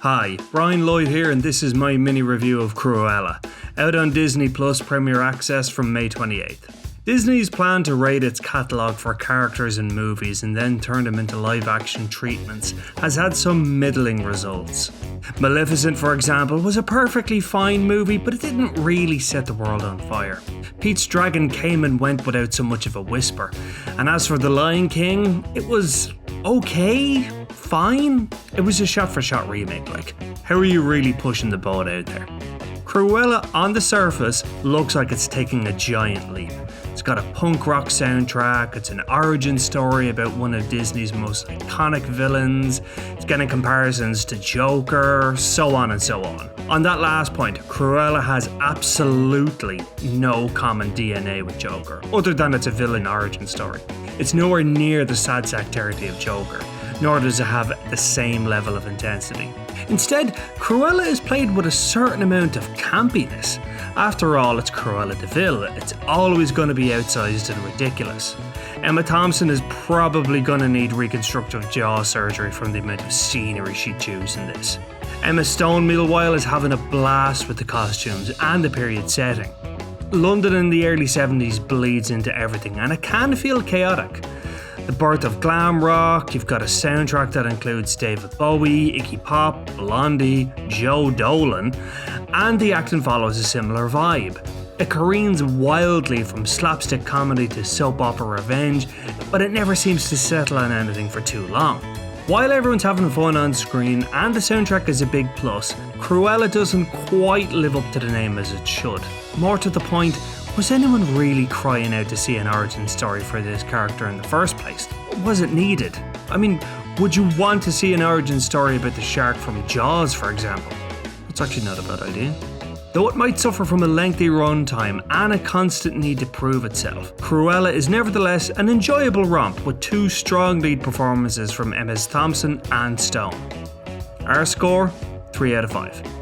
Hi, Brian Lloyd here, and this is my mini review of Cruella, out on Disney Plus Premier Access from May 28th. Disney's plan to raid its catalogue for characters in movies and then turn them into live-action treatments has had some middling results. Maleficent, for example, was a perfectly fine movie, but it didn't really set the world on fire. Pete's Dragon came and went without so much of a whisper, and as for The Lion King, it was okay, fine. It was a shot-for-shot remake, like. How are you really pushing the boat out there? Cruella, on the surface, looks like it's taking a giant leap. It's got a punk rock soundtrack, it's an origin story about one of Disney's most iconic villains, it's getting comparisons to Joker, so on and so on. On that last point, Cruella has absolutely no common DNA with Joker, other than it's a villain origin story. It's nowhere near the sad sactarity of Joker, nor does it have the same level of intensity. Instead, Cruella is played with a certain amount of campiness. After all, it's Cruella de Vil, it's always going to be outsized and ridiculous. Emma Thompson is probably going to need reconstructive jaw surgery from the amount of scenery she chews in this. Emma Stone, meanwhile, is having a blast with the costumes and the period setting. London in the early 70s bleeds into everything, and it can feel chaotic. The birth of glam rock, you've got a soundtrack that includes David Bowie, Iggy Pop, Blondie, Joe Dolan, and the acting follows a similar vibe. It careens wildly from slapstick comedy to soap opera revenge, but it never seems to settle on anything for too long. While everyone's having fun on screen and the soundtrack is a big plus, Cruella doesn't quite live up to the name as it should. More to the point, was anyone really crying out to see an origin story for this character in the first place? Was it needed? I mean, would you want to see an origin story about the shark from Jaws, for example? That's actually not a bad idea. Though it might suffer from a lengthy runtime and a constant need to prove itself, Cruella is nevertheless an enjoyable romp with two strong lead performances from Emma Thompson and Stone. Our score, 3 out of 5.